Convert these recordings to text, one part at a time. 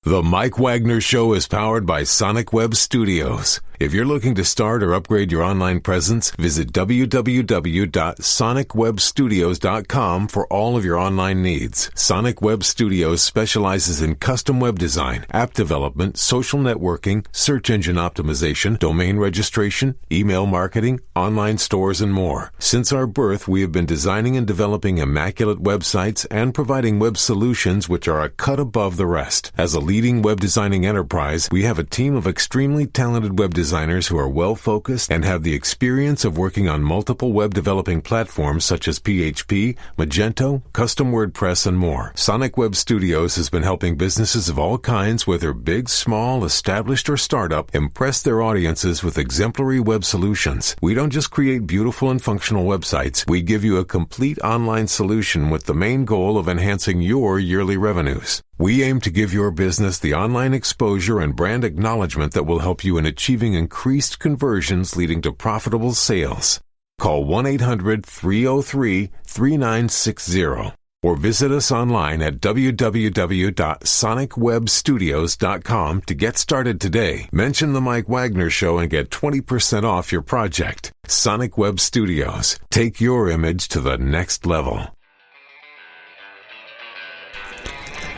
The Mike Wagner Show is powered by Sonic Web Studios. If you're looking to start or upgrade your online presence, visit www.sonicwebstudios.com for all of your online needs. Sonic Web Studios specializes in custom web design, app development, social networking, search engine optimization, domain registration, email marketing, online stores, and more. Since our birth, we have been designing and developing immaculate websites and providing web solutions which are a cut above the rest. As a leading web designing enterprise, we have a team of extremely talented web designers who are well-focused and have the experience of working on multiple web developing platforms such as PHP, Magento, custom WordPress, and more. Sonic Web Studios has been helping businesses of all kinds, whether big, small, established, or startup, impress their audiences with exemplary web solutions. We don't just create beautiful and functional websites. We give you a complete online solution with the main goal of enhancing your yearly revenues. We aim to give your business the online exposure and brand acknowledgement that will help you in achieving increased conversions leading to profitable sales. Call 1-800-303-3960 or visit us online at www.sonicwebstudios.com to get started today. Mention the Mike Wagner Show and get 20% off your project. Sonic Web Studios. Take your image to the next level.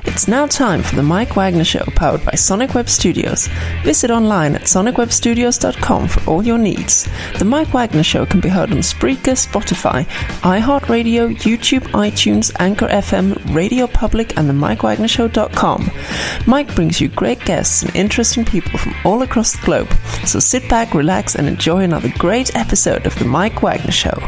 It's now time for the Mike Wagner Show, powered by Sonic Web Studios. Visit online at sonicwebstudios.com for all your needs. The Mike Wagner Show can be heard on Spreaker, Spotify, iHeartRadio, YouTube, iTunes, Anchor FM, Radio Public, and the MikeWagnerShow.com. Mike brings you great guests and interesting people from all across the globe. So sit back, relax, and enjoy another great episode of the Mike Wagner Show.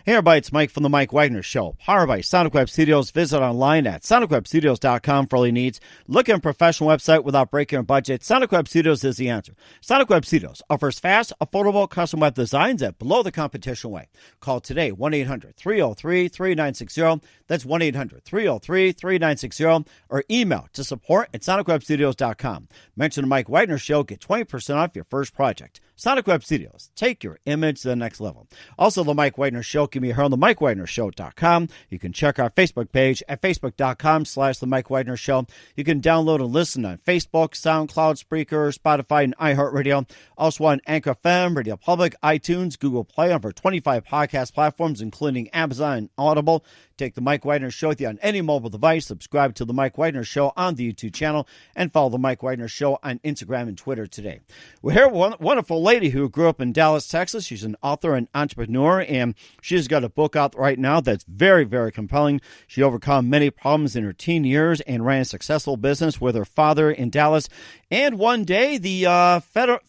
Hey everybody, it's Mike from the Mike Wagner Show, powered by Sonic Web Studios. Visit online at sonicwebstudios.com for all your needs. Look at a professional website without breaking your budget. Sonic Web Studios is the answer. Sonic Web Studios offers fast, affordable custom web designs at below the competition rate. Call today, 1-800-303-3960. That's 1-800-303-3960. Or email to support@sonicwebstudios.com. Mention the Mike Wagner Show, get 20% off your first project. Sonic Web Studios, take your image to the next level. Also, the Mike Wagner Show can be heard on the MikeWagnerShow.com. You can check our Facebook page at facebook.com/the Mike Wagner Show. You can download and listen on Facebook, SoundCloud, Spreaker, Spotify, and iHeartRadio. Also on Anchor FM, Radio Public, iTunes, Google Play, on over 25 podcast platforms, including Amazon and Audible. Take the Mike Wagner Show with you on any mobile device. Subscribe to the Mike Wagner Show on the YouTube channel, and follow the Mike Wagner Show on Instagram and Twitter today. We're here with a wonderful lady who grew up in Dallas, Texas. She's an author and entrepreneur, and she's got a book out right now that's very, very compelling. She overcome many problems in her teen years and ran a successful business with her father in Dallas. And one day, the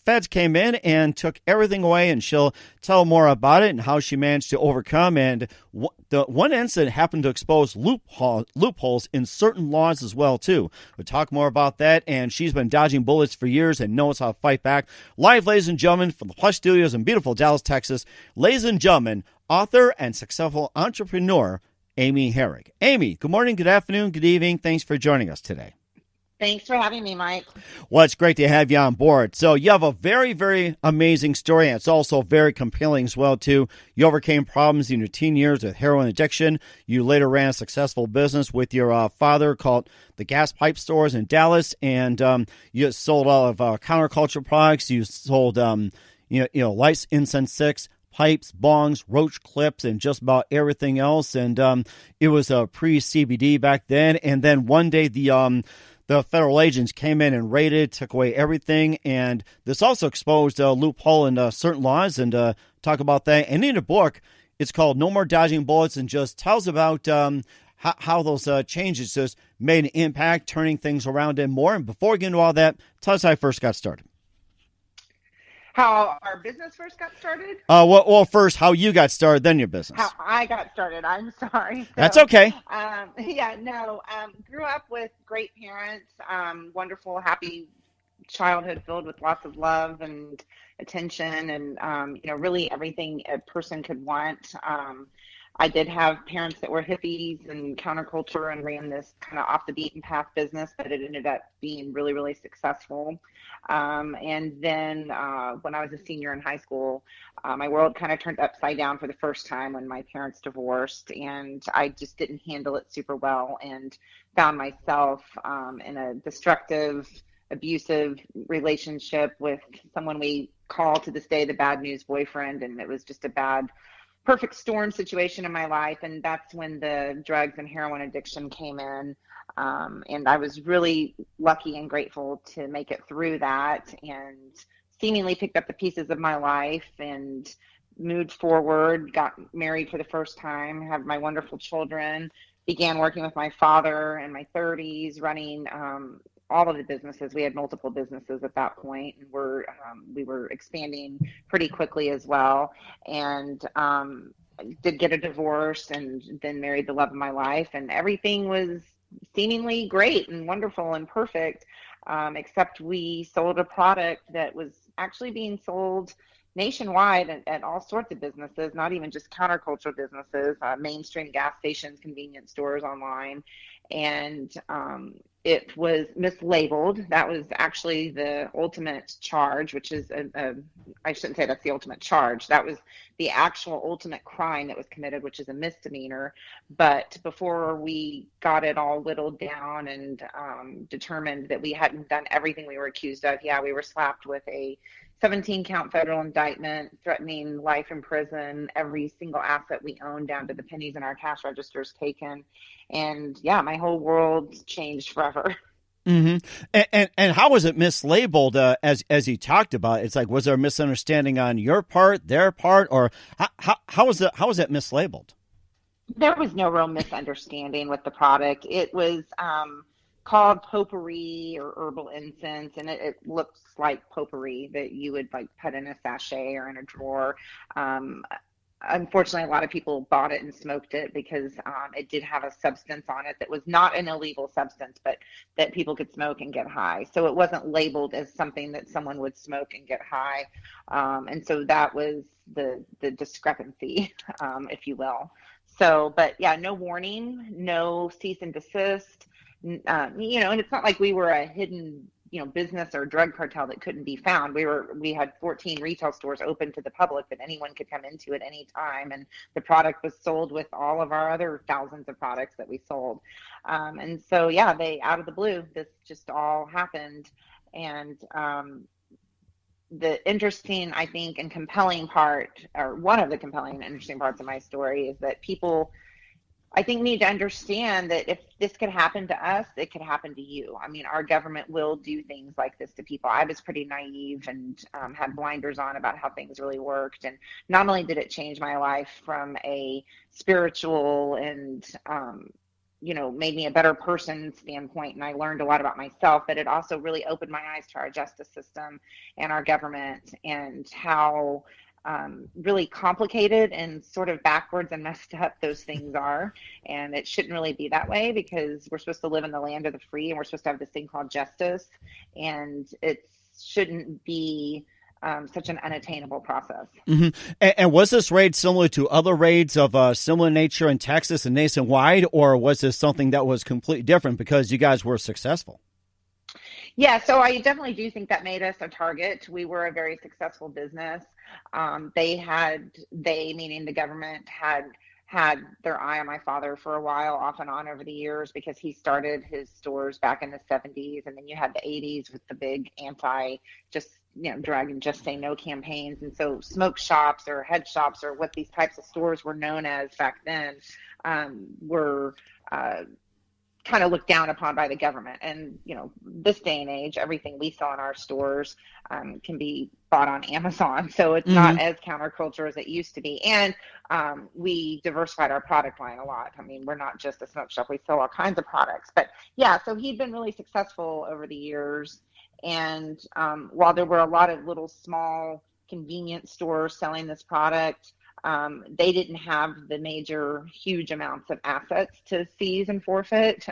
feds came in and took everything away, and she'll tell more about it and how she managed to overcome. And the one incident happened to expose loopholes in certain laws as well, too. We'll talk more about that, and she's been dodging bullets for years and knows how to fight back. Live, ladies and gentlemen, from the Plush Studios in beautiful Dallas, Texas, ladies and gentlemen, author and successful entrepreneur, Amy Herrig. Amy, good morning, good afternoon, good evening. Thanks for joining us today. Thanks for having me, Mike. Well, it's great to have you on board. So you have a very, very amazing story, and it's also very compelling as well, too. You overcame problems in your teen years with heroin addiction. You later ran a successful business with your father called the Gas Pipe Stores in Dallas, and you sold all of counterculture products. You sold, lights, incense sticks, pipes, bongs, roach clips, and just about everything else. And it was pre-CBD back then. And then one day the federal agents came in and raided, took away everything, and this also exposed a loophole in certain laws, and talk about that. And in a book, it's called No More Dodging Bullets, and just tells about how those changes just made an impact, turning things around and more. And before we get into all that, tell us how I first got started. How our business first got started? Well, first, how you got started, then your business. How I got started. I'm sorry. That's okay. Grew up with great parents, wonderful, happy childhood filled with lots of love and attention, and really everything a person could want. I did have parents that were hippies and counterculture and ran this kind of off the beaten path business, but it ended up being really, really successful. And then when I was a senior in high school, my world kind of turned upside down for the first time when my parents divorced, and I just didn't handle it super well and found myself in a destructive, abusive relationship with someone we call to this day the bad news boyfriend, and it was just a perfect storm situation in my life. And that's when the drugs and heroin addiction came in. And I was really lucky and grateful to make it through that, and seemingly picked up the pieces of my life and moved forward, got married for the first time, have my wonderful children, began working with my father in my 30s, running all of the businesses. We had multiple businesses at that point, and we were expanding pretty quickly as well. And did get a divorce, and then married the love of my life, and everything was seemingly great and wonderful and perfect, except we sold a product that was actually being sold nationwide at all sorts of businesses, not even just counterculture businesses, mainstream gas stations, convenience stores, online. And it was mislabeled. That was actually the ultimate charge, which is I shouldn't say that's the ultimate charge. That was the actual ultimate crime that was committed, which is a misdemeanor. But before we got it all whittled down and determined that we hadn't done everything we were accused of, we were slapped with a 17-count federal indictment threatening life in prison, every single asset we owned down to the pennies in our cash registers taken. And my whole world changed forever. Mm-hmm. And how was it mislabeled? As you talked about, it's like, was there a misunderstanding on your part, their part, or how was it mislabeled? There was no real misunderstanding with the product. It was called potpourri or herbal incense, and it looks like potpourri that you would like put in a sachet or in a drawer. Unfortunately, a lot of people bought it and smoked it because it did have a substance on it that was not an illegal substance, but that people could smoke and get high. So it wasn't labeled as something that someone would smoke and get high. And so that was the discrepancy, if you will. So, but no warning, no cease and desist. And it's not like we were a hidden, business or drug cartel that couldn't be found. We had 14 retail stores open to the public that anyone could come into at any time. And the product was sold with all of our other thousands of products that we sold. And so, they, out of the blue, this just all happened. And, the interesting, I think, and compelling part, or one of the compelling and interesting parts of my story, is that people, I think, need to understand that if this could happen to us, it could happen to you. I mean, our government will do things like this to people. I was pretty naive and had blinders on about how things really worked. And not only did it change my life from a spiritual and, made me a better person standpoint, and I learned a lot about myself, but it also really opened my eyes to our justice system and our government, and how really complicated and sort of backwards and messed up those things are. And it shouldn't really be that way, because we're supposed to live in the land of the free, and we're supposed to have this thing called justice, and it shouldn't be such an unattainable process. Mm-hmm. And was this raid similar to other raids of similar nature in Texas and nationwide, or was this something that was completely different because you guys were successful? Yeah, so I definitely do think that made us a target. We were a very successful business. They, meaning the government, had their eye on my father for a while, off and on over the years, because he started his stores back in the 70s, and then you had the 80s with the big drug and just say no campaigns. And so smoke shops or head shops, or what these types of stores were known as back then, were kind of looked down upon by the government. And this day and age, everything we sell in our stores can be bought on Amazon, so it's not as counterculture as it used to be. And we diversified our product line a lot. I mean, we're not just a smoke shop, we sell all kinds of products. But so he'd been really successful over the years. And while there were a lot of little small convenience stores selling this product, they didn't have the major, huge amounts of assets to seize and forfeit.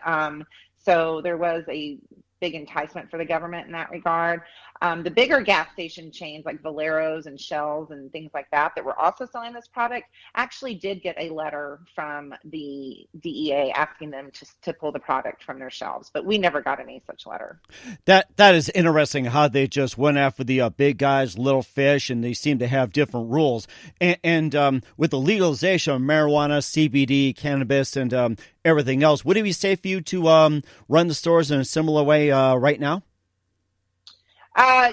So there was a big enticement for the government in that regard. The bigger gas station chains like Valero's and Shell's and things like that were also selling this product actually did get a letter from the DEA asking them to pull the product from their shelves, but we never got any such letter. That is interesting how they just went after the big guys, little fish, and they seem to have different rules. And with the legalization of marijuana, CBD, cannabis, and everything else, would it be safe for you to run the stores in a similar way right now?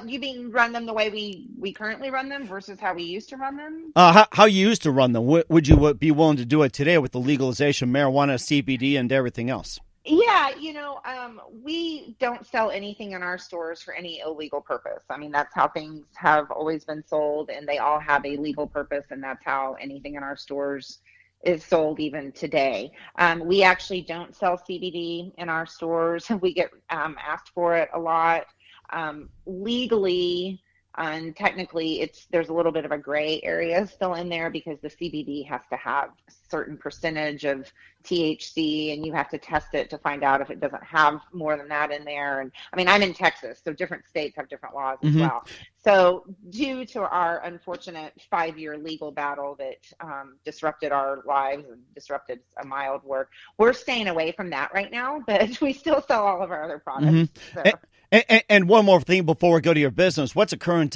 You mean run them the way we currently run them versus how we used to run them? How you used to run them? Would you be willing to do it today with the legalization of marijuana, CBD, and everything else? Yeah, we don't sell anything in our stores for any illegal purpose. I mean, that's how things have always been sold, and they all have a legal purpose, and that's how anything in our stores is sold even today. We actually don't sell CBD in our stores. We get asked for it a lot. Legally and technically there's a little bit of a gray area still in there because the CBD has to have a certain percentage of THC and you have to test it to find out if it doesn't have more than that in there. And I mean, I'm in Texas, so different states have different laws as well. So due to our unfortunate 5-year legal battle that disrupted our lives and disrupted a mild work, we're staying away from that right now, but we still sell all of our other products. So. And one more thing before we go to your business. What's the current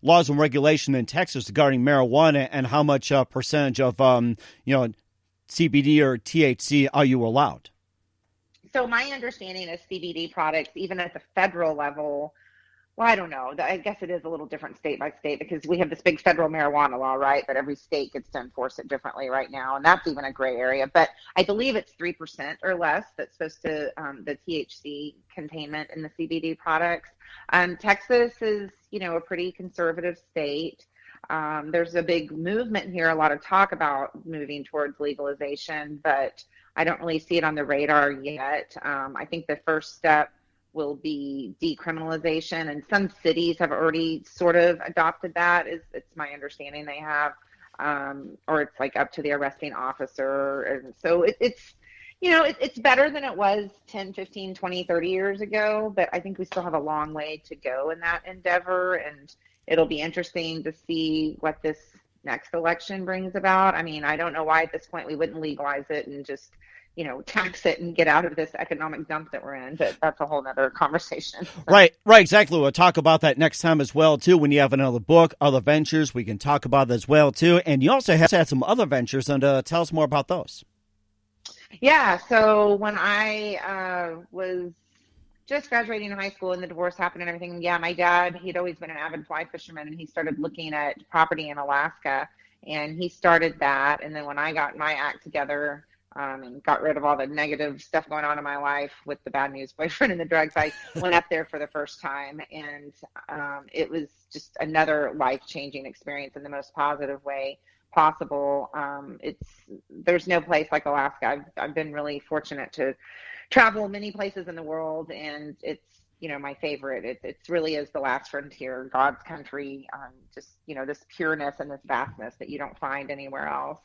laws and regulation in Texas regarding marijuana and how much percentage of, CBD or THC are you allowed? So my understanding is CBD products, even at the federal level, well, I don't know. I guess it is a little different state by state because we have this big federal marijuana law, right? But every state gets to enforce it differently right now. And that's even a gray area. But I believe it's 3% or less that's supposed to, the THC containment in the CBD products. Texas is, a pretty conservative state. There's a big movement here, a lot of talk about moving towards legalization, but I don't really see it on the radar yet. I think the first step will be decriminalization, and some cities have already sort of adopted that. It's my understanding they have, or it's like up to the arresting officer. And so it's better than it was 10, 15, 20, 30 years ago, but I think we still have a long way to go in that endeavor, and it'll be interesting to see what this next election brings about. I mean, I don't know why at this point we wouldn't legalize it and just tax it and get out of this economic dump that we're in, but that's a whole nother conversation. Right, exactly. We'll talk about that next time as well, too. When you have another book, other ventures, we can talk about that as well, too. And you also have had some other ventures, and tell us more about those. Yeah, so when I was just graduating high school and the divorce happened and everything, my dad, he'd always been an avid fly fisherman, and he started looking at property in Alaska, and he started that. And then when I got my act together, and got rid of all the negative stuff going on in my life with the bad news boyfriend and the drugs, I went up there for the first time, and it was just another life-changing experience in the most positive way possible. There's no place like Alaska. I've been really fortunate to travel many places in the world, and it's my favorite. It really is the last frontier, God's country, just this pureness and this vastness that you don't find anywhere else.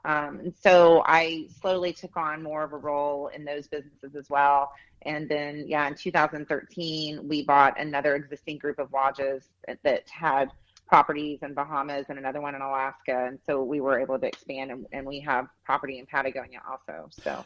And so I slowly took on more of a role in those businesses as well. And then, in 2013, we bought another existing group of lodges that had properties in Bahamas and another one in Alaska. And so we were able to expand, and we have property in Patagonia also. So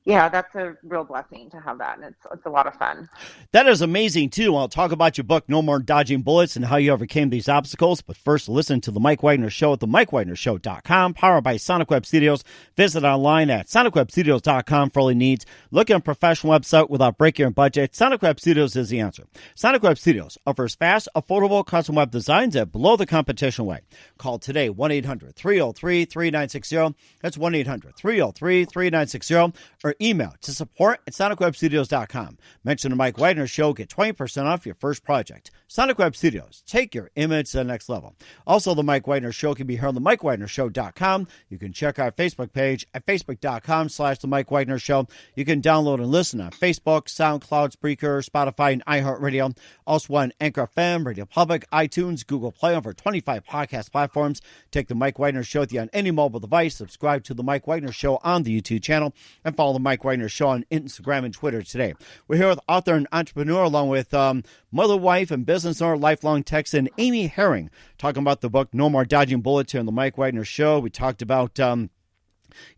yeah, that's a real blessing to have that, and it's a lot of fun. That is amazing, too. I'll talk about your book, No More Dodging Bullets, and how you overcame these obstacles. But first, listen to The Mike Wagner Show at themikewagnershow.com, powered by Sonic Web Studios. Visit online at sonicwebstudios.com for all your needs. Look at a professional website without breaking your budget. Sonic Web Studios is the answer. Sonic Web Studios offers fast, affordable custom web designs at below the competition rate. Call today, 1-800-303-3960. That's 1-800-303-3960. Or email to support@sonicwebstudios.com. Mention the Mike Wagner Show. Get 20% off your first project. Sonic Web Studios. Take your image to the next level. Also, the Mike Wagner Show can be heard on the MikeWagnerShow.com. You can check our Facebook page at Facebook.com/the Mike Wagner Show. You can download and listen on Facebook, SoundCloud, Spreaker, Spotify, and iHeartRadio. Also on Anchor FM, Radio Public, iTunes, Google Play, over 25 podcast platforms. Take the Mike Wagner Show with you on any mobile device. Subscribe to the Mike Wagner Show on the YouTube channel and follow the Mike Wagner Show on Instagram and Twitter today. We're here with author and entrepreneur, along with mother, wife, and business owner, lifelong Texan, Amy Herrig, talking about the book No More Dodging Bullets here on the Mike Wagner Show. We talked about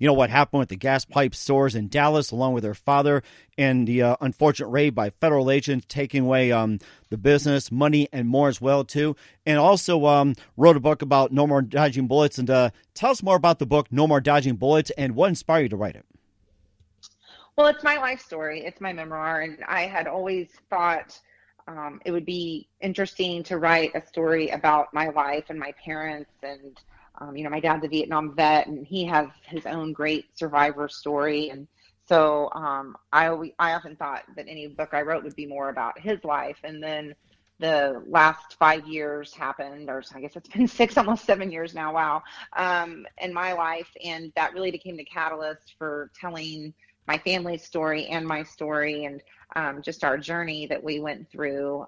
what happened with the gas pipe stores in Dallas, along with her father, and the unfortunate raid by federal agents taking away the business, money, and more as well, too. And also wrote a book about No More Dodging Bullets. And tell us more about the book, No More Dodging Bullets, and what inspired you to write it. Well, it's my life story. It's my memoir. And I had always thought it would be interesting to write a story about my life and my parents. And my dad's a Vietnam vet, and he has his own great survivor story. And so I often thought that any book I wrote would be more about his life. And then the last 5 years happened, or I guess it's been 6, almost 7 years now, wow, in my life. And that really became the catalyst for telling my family's story and my story, and just our journey that we went through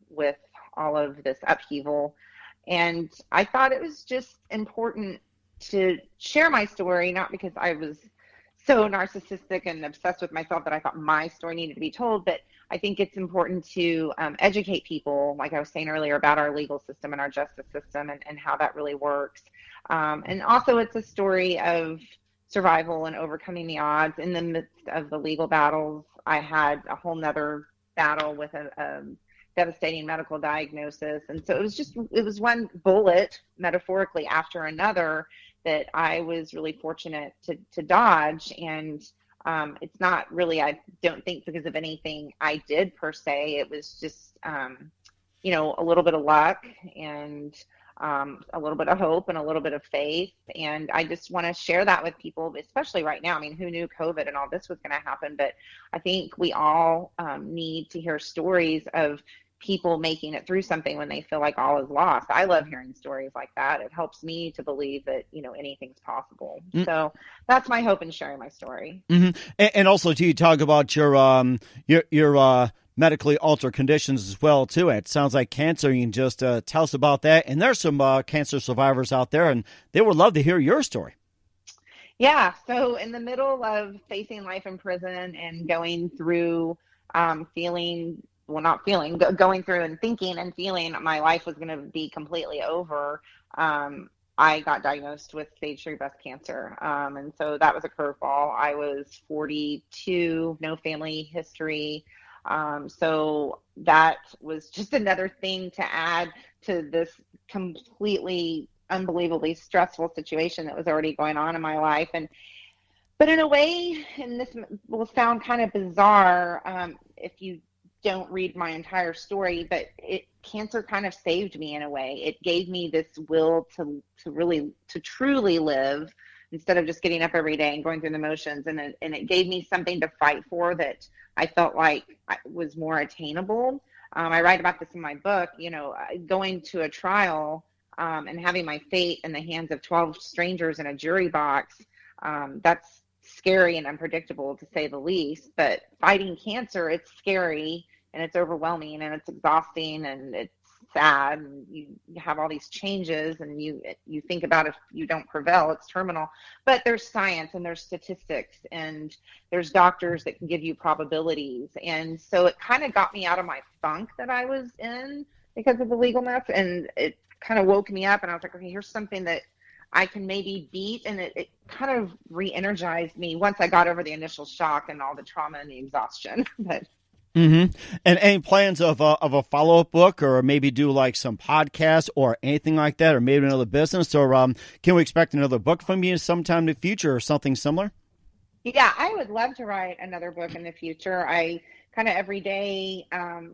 with all of this upheaval. And I thought it was just important to share my story, not because I was so narcissistic and obsessed with myself that I thought my story needed to be told, but I think it's important to educate people, like I was saying earlier, about our legal system and our justice system and how that really works. And also it's a story of survival and overcoming the odds. In the midst of the legal battles, I had a whole nother battle with a devastating medical diagnosis. And so it was one bullet, metaphorically, after another that I was really fortunate to dodge. And it's not really, I don't think, because of anything I did per se. It was just, a little bit of luck and a little bit of hope and a little bit of faith. And I just want to share that with people, especially right now. I mean, who knew COVID and all this was going to happen? But I think we all need to hear stories of people making it through something when they feel like all is lost. I love hearing stories like that. It helps me to believe that, anything's possible. Mm-hmm. So that's my hope in sharing my story. Mm-hmm. And also, too, you talk about your medically altered conditions as well, too. It sounds like cancer. You can just tell us about that. And there's some cancer survivors out there, and they would love to hear your story. Yeah. So in the middle of facing life in prison and going through going through and thinking and feeling my life was going to be completely over, I got diagnosed with stage 3 breast cancer. And so that was a curveball. I was 42, no family history. So that was just another thing to add to this completely unbelievably stressful situation that was already going on in my life. But in a way, and this will sound kind of bizarre if you don't read my entire story, but cancer kind of saved me in a way. It gave me this will to truly live instead of just getting up every day and going through the motions. And it gave me something to fight for that I felt like was more attainable. I write about this in my book, going to a trial and having my fate in the hands of 12 strangers in a jury box. That's scary and unpredictable, to say the least. But fighting cancer, it's scary and it's overwhelming and it's exhausting and it's sad, and you have all these changes, and you think about if you don't prevail, it's terminal. But there's science and there's statistics and there's doctors that can give you probabilities. And so it kind of got me out of my funk that I was in because of the legal mess, and it kind of woke me up, and I was like, okay, here's something that I can maybe beat. And it kind of re-energized me once I got over the initial shock and all the trauma and the exhaustion. But mm-hmm. And any plans of a follow-up book, or maybe do like some podcasts or anything like that, or maybe another business, or can we expect another book from you sometime in the future or something similar? Yeah, I would love to write another book in the future. I kind of every day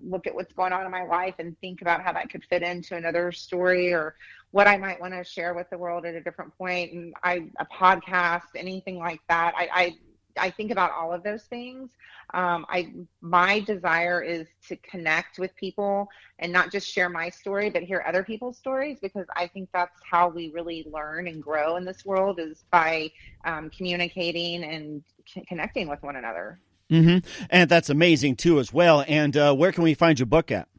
look at what's going on in my life and think about how that could fit into another story, or what I might want to share with the world at a different point. And a podcast, anything like that. I think about all of those things. My desire is to connect with people and not just share my story, but hear other people's stories, because I think that's how we really learn and grow in this world, is by communicating and connecting with one another. Mm-hmm. And that's amazing too as well. And where can we find your book at?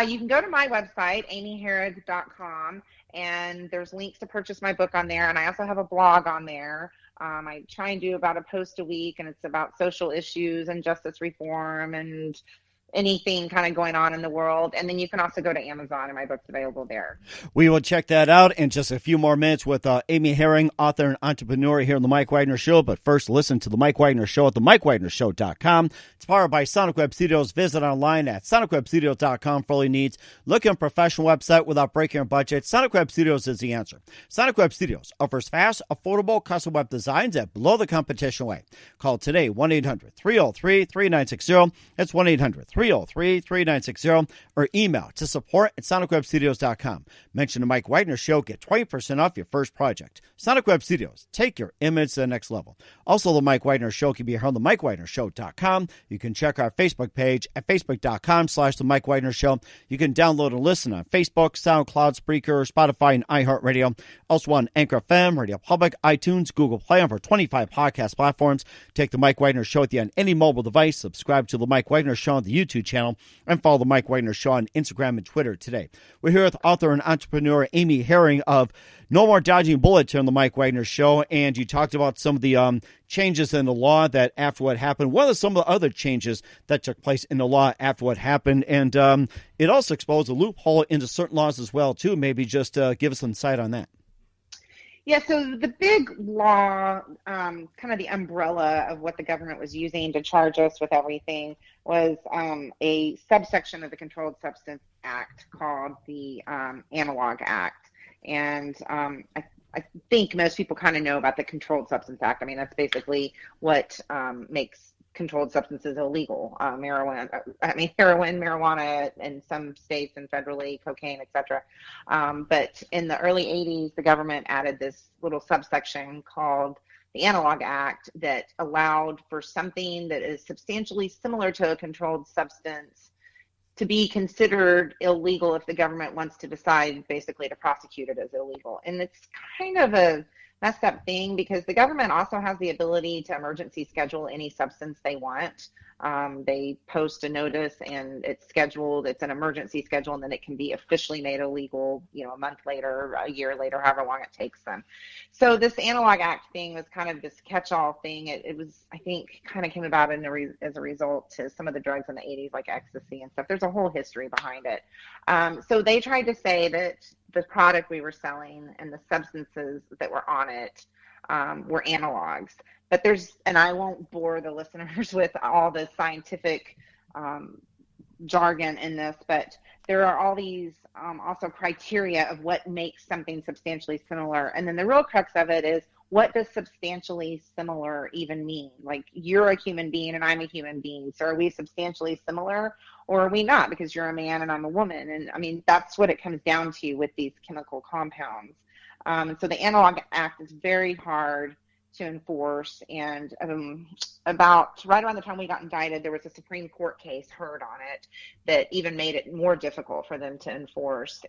You can go to my website, amyherrig.com, and there's links to purchase my book on there. And I also have a blog on there. I try and do about a post a week, and it's about social issues and justice reform and anything kind of going on in the world. And then you can also go to Amazon, and my book's available there. We will check that out in just a few more minutes with Amy Herrig, author and entrepreneur here on The Mike Wagner Show. But first, listen to The Mike Wagner Show at themikewagnershow.com. It's powered by Sonic Web Studios. Visit online at sonicwebstudios.com for all your needs. Look at a professional website without breaking your budget. Sonic Web Studios is the answer. Sonic Web Studios offers fast, affordable custom web designs at below the competition rate. Call today, 1-800-303-3960. That's 1-800-303-3960, or email to support@sonicwebstudios.com. Mention the Mike Wagner Show, get 20% off your first project. Sonic Web Studios, take your image to the next level. Also, the Mike Wagner Show can be heard on the MikeWagnerShow.com. You can check our Facebook page at facebook.com/the Mike Wagner Show. You can download and listen on Facebook, SoundCloud, Spreaker, Spotify, and iHeartRadio. Also on Anchor FM, Radio Public, iTunes, Google Play, and over 25 podcast platforms. Take the Mike Wagner Show with you on any mobile device. Subscribe to the Mike Wagner Show on the YouTube channel, and follow the Mike Wagner Show on Instagram and Twitter today. We're here with author and entrepreneur Amy Herrig of No More Dodging Bullets here on the Mike Wagner Show, and you talked about some of the changes in the law that after what happened. What are some of the other changes that took place in the law after what happened? And it also exposed a loophole into certain laws as well, too. Maybe just give us some insight on that. Yeah, so the big law, kind of the umbrella of what the government was using to charge us with everything, was a subsection of the Controlled Substance Act called the Analog Act. And I think most people kind of know about the Controlled Substance Act. I mean, that's basically what makes controlled substances illegal. Heroin, marijuana in some states, and federally, cocaine, etc. But in the early 80s, the government added this little subsection called the Analog Act that allowed for something that is substantially similar to a controlled substance to be considered illegal if the government wants to decide basically to prosecute it as illegal. And it's kind of a messed up thing because the government also has the ability to emergency schedule any substance they want. They post a notice and it's scheduled, it's an emergency schedule, and then it can be officially made illegal, a month later, a year later, however long it takes them. So this Analog Act thing was kind of this catch-all thing. It was, I think, kind of came about as a result to some of the drugs in the 80s, like ecstasy and stuff. There's a whole history behind it. So they tried to say that the product we were selling and the substances that were on it were analogs. But and I won't bore the listeners with all the scientific jargon in this, but there are all these also criteria of what makes something substantially similar. And then the real crux of it is, what does substantially similar even mean? Like, you're a human being and I'm a human being. So are we substantially similar, or are we not, because you're a man and I'm a woman? And I mean, that's what it comes down to with these chemical compounds. So the Analog Act is very hard to enforce, and about right around the time we got indicted, there was a Supreme Court case heard on it that even made it more difficult for them to enforce.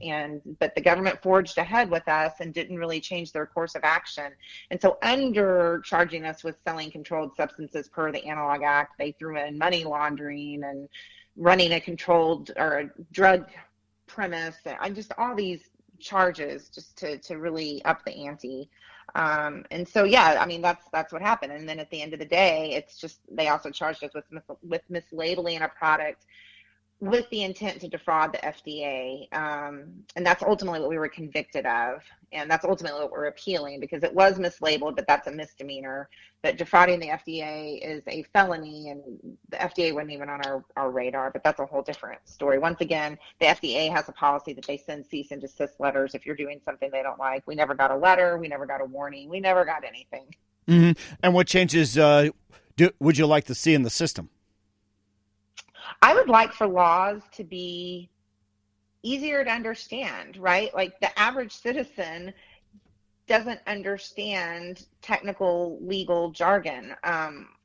But the government forged ahead with us and didn't really change their course of action. And so, under charging us with selling controlled substances per the Analog Act, they threw in money laundering and running a controlled or a drug premise, and just all these charges just to really up the ante. And so, yeah, I mean, that's what happened. And then at the end of the day, it's just, they also charged us with mislabeling a product with the intent to defraud the FDA. And that's ultimately what we were convicted of. And that's ultimately what we're appealing, because it was mislabeled, but that's a misdemeanor. But defrauding the FDA is a felony, and the FDA wasn't even on our radar, but that's a whole different story. Once again, the FDA has a policy that they send cease and desist letters if you're doing something they don't like. We never got a letter. We never got a warning. We never got anything. Mm-hmm. And what changes would you like to see in the system? I would like for laws to be easier to understand, right? Like, the average citizen doesn't understand technical legal jargon.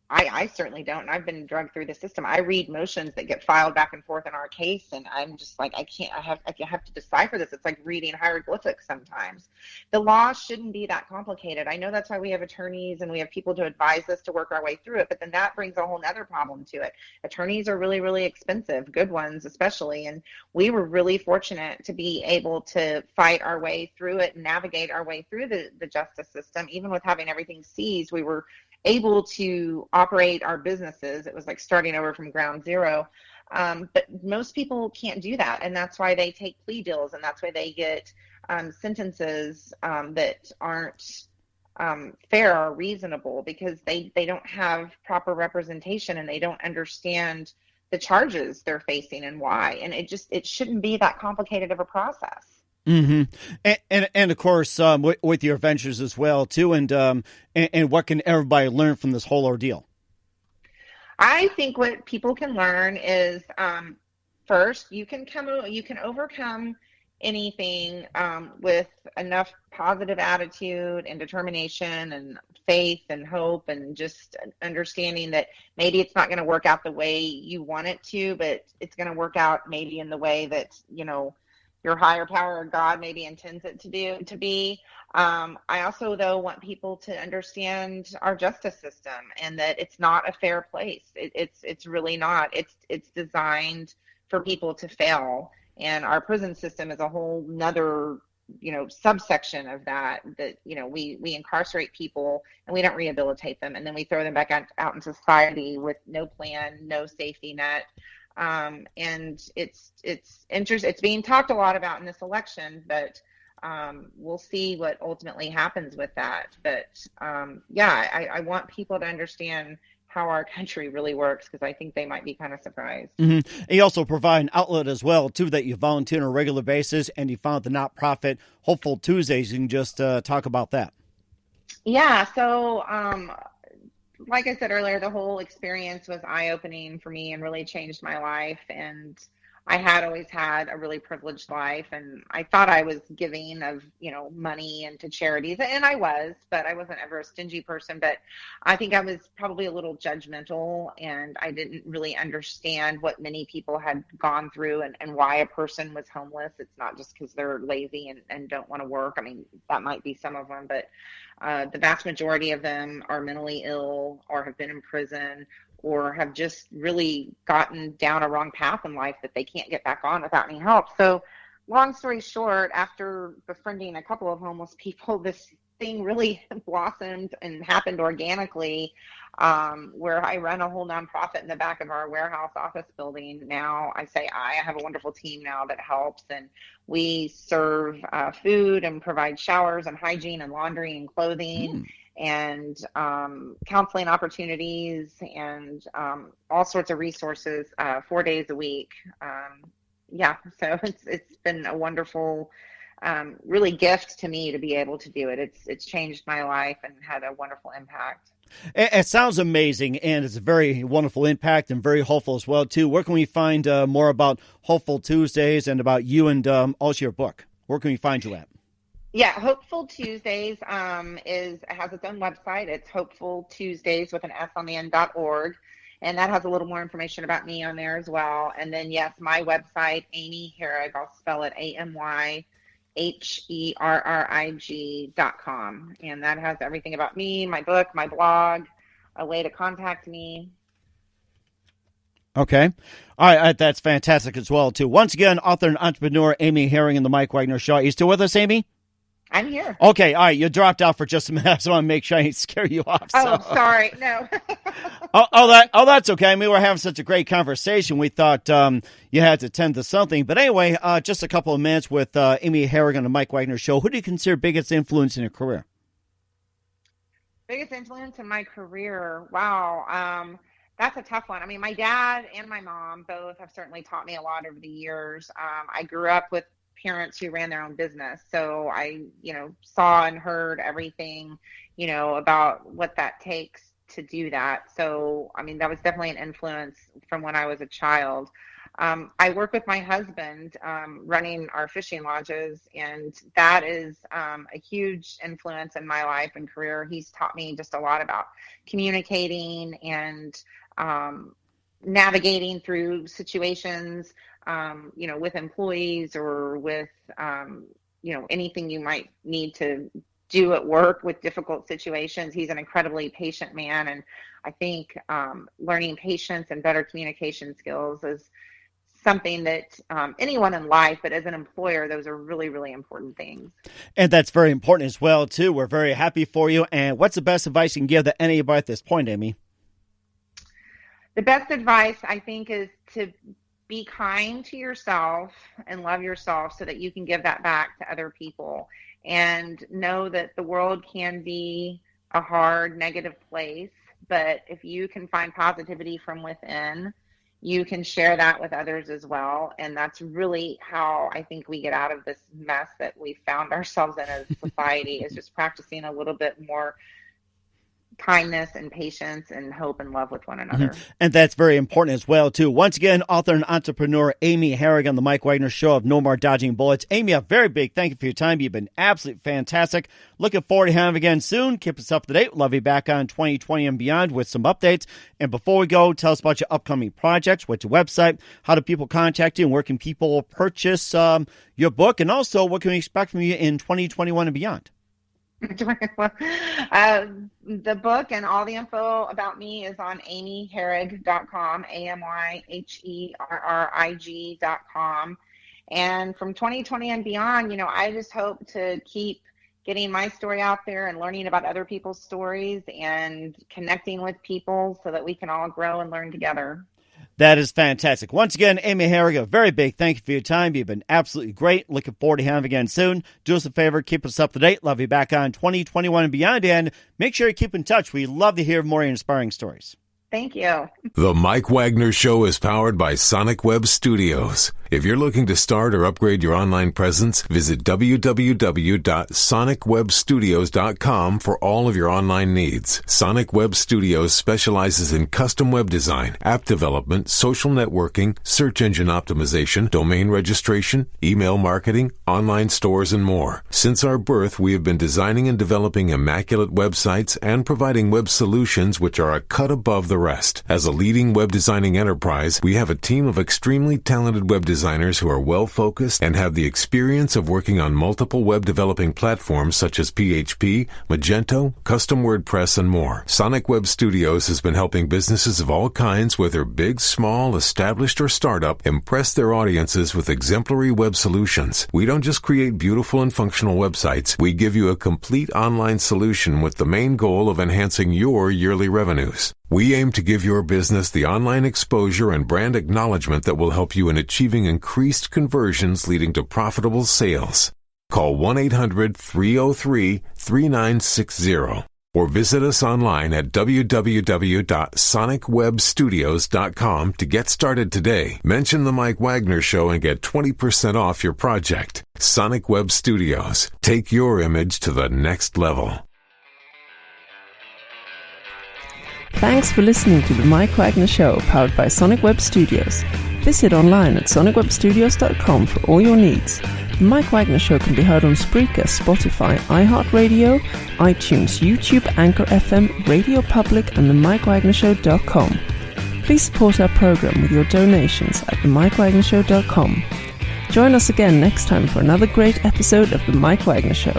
I certainly don't. And I've been drugged through the system. I read motions that get filed back and forth in our case, and I'm just like, I have to decipher this. It's like reading hieroglyphics sometimes. The law shouldn't be that complicated. I know that's why we have attorneys and we have people to advise us to work our way through it, but then that brings a whole nother problem to it. Attorneys are really, really expensive, good ones especially, and we were really fortunate to be able to fight our way through it and navigate our way through the justice system. Even with having everything seized, we were able to operate our businesses. It was like starting over from ground zero. But most people can't do that. And that's why they take plea deals. And that's why they get sentences that aren't fair or reasonable, because they don't have proper representation and they don't understand the charges they're facing and why. And it shouldn't be that complicated of a process. Mm-hmm. And of course, with your ventures as well too, and what can everybody learn from this whole ordeal? I think what people can learn is, first, you can overcome anything with enough positive attitude and determination and faith and hope, and just understanding that maybe it's not going to work out the way you want it to, but it's going to work out maybe in the way that, your higher power or God maybe intends it to be. I also, though, want people to understand our justice system and that it's not a fair place. It's really not. It's designed for people to fail, and our prison system is a whole nother subsection of that. We incarcerate people and we don't rehabilitate them, and then we throw them back out into society with no plan, no safety net. And it's interesting. It's being talked a lot about in this election, but we'll see what ultimately happens with that. But I want people to understand how our country really works, because I think they might be kind of surprised. Mm-hmm. And you also provide an outlet as well too that you volunteer on a regular basis, and you found the not-profit Hopeful Tuesdays. You can just talk about that. Yeah. So. Like I said earlier, the whole experience was eye-opening for me and really changed my life. And I had always had a really privileged life, and I thought I was giving of, money and to charities, and I was, but I wasn't ever a stingy person. But I think I was probably a little judgmental, and I didn't really understand what many people had gone through and why a person was homeless. It's not just because they're lazy and don't want to work. I mean, that might be some of them, but the vast majority of them are mentally ill or have been in prison or have just really gotten down a wrong path in life that they can't get back on without any help. So long story short, after befriending a couple of homeless people, this thing really blossomed and happened organically, where I run a whole nonprofit in the back of our warehouse office building. Now I have a wonderful team now that helps, and we serve food and provide showers and hygiene and laundry and clothing. And counseling opportunities and all sorts of resources 4 days a week. So it's been a wonderful, really gift to me to be able to do it. It's changed my life and had a wonderful impact. It sounds amazing, and it's a very wonderful impact and very hopeful as well, too. Where can we find more about Hopeful Tuesdays and about you and also your book? Where can we find you at? Yeah, Hopeful Tuesdays has its own website. It's Hopeful Tuesdays with an S on the end.org. And that has a little more information about me on there as well. And then, yes, my website, Amy Herrig, I'll spell it AMYHERRIG.com. And that has everything about me, my book, my blog, a way to contact me. Okay. All right. That's fantastic as well, too. Once again, author and entrepreneur Amy Herrig and the Mike Wagner Show. Are you still with us, Amy? I'm here. Okay, all right. You dropped out for just a minute. I just want to make sure I didn't scare you off. Oh, sorry. No. That's okay. I mean, we're having such a great conversation. We thought you had to tend to something. But anyway, just a couple of minutes with Amy Herrig on the Mike Wagner Show. Who do you consider biggest influence in your career? Biggest influence in my career? Wow. That's a tough one. I mean, my dad and my mom both have certainly taught me a lot over the years. I grew up with parents who ran their own business. So I, saw and heard everything, about what that takes to do that. So, I mean, that was definitely an influence from when I was a child. I work with my husband running our fishing lodges, and that is a huge influence in my life and career. He's taught me just a lot about communicating and navigating through situations, with employees or with, anything you might need to do at work with difficult situations. He's an incredibly patient man, and I think learning patience and better communication skills is something that anyone in life, but as an employer, those are really, really important things. And that's very important as well, too. We're very happy for you. And what's the best advice you can give to anybody at this point, Amy? The best advice, I think, is to be kind to yourself and love yourself so that you can give that back to other people, and know that the world can be a hard, negative place, but if you can find positivity from within, you can share that with others as well. And that's really how I think we get out of this mess that we found ourselves in as society, is just practicing a little bit more kindness and patience and hope and love with one another. And that's very important as well, too. Once again, author and entrepreneur Amy Herrig on the Mike Wagner Show of No More Dodging Bullets. Amy, a very big thank you for your time. You've been absolutely fantastic. Looking forward to having you again soon. Keep us up to date. Love you back on 2020 and beyond with some updates. And before we go, tell us about your upcoming projects, what's your website, how do people contact you, and where can people purchase your book, and also what can we expect from you in 2021 and beyond? The book and all the info about me is on amyherrig.com, amyherrig.com. And from 2020 and beyond, I just hope to keep getting my story out there and learning about other people's stories and connecting with people so that we can all grow and learn together. That is fantastic. Once again, Amy Herrig, a very big thank you for your time. You've been absolutely great. Looking forward to having you again soon. Do us a favor, keep us up to date. Love you back on 2021 and beyond. And make sure you keep in touch. We love to hear more inspiring stories. Thank you. The Mike Wagner Show is powered by Sonic Web Studios. If you're looking to start or upgrade your online presence, visit www.sonicwebstudios.com for all of your online needs. Sonic Web Studios specializes in custom web design, app development, social networking, search engine optimization, domain registration, email marketing, online stores, and more. Since our birth, we have been designing and developing immaculate websites and providing web solutions which are a cut above the rest. As a leading web designing enterprise, we have a team of extremely talented web designers who are well-focused and have the experience of working on multiple web developing platforms such as PHP, Magento, Custom WordPress, and more. Sonic Web Studios has been helping businesses of all kinds, whether big, small, established, or startup, impress their audiences with exemplary web solutions. We don't just create beautiful and functional websites. We give you a complete online solution with the main goal of enhancing your yearly revenues. We aim to give your business the online exposure and brand acknowledgement that will help you in achieving increased conversions leading to profitable sales. Call 1-800-303-3960 or visit us online at www.sonicwebstudios.com to get started today. Mention the Mike Wagner Show and get 20% off your project. Sonic Web Studios. Take your image to the next level. Thanks for listening to the Mike Wagner Show, powered by Sonic Web Studios. Visit online at sonicwebstudios.com for all your needs. The Mike Wagner Show can be heard on Spreaker, Spotify, iHeartRadio, iTunes, YouTube, Anchor FM, Radio Public, and themikewagnershow.com. Please support our program with your donations at themikewagnershow.com. Join us again next time for another great episode of The Mike Wagner Show.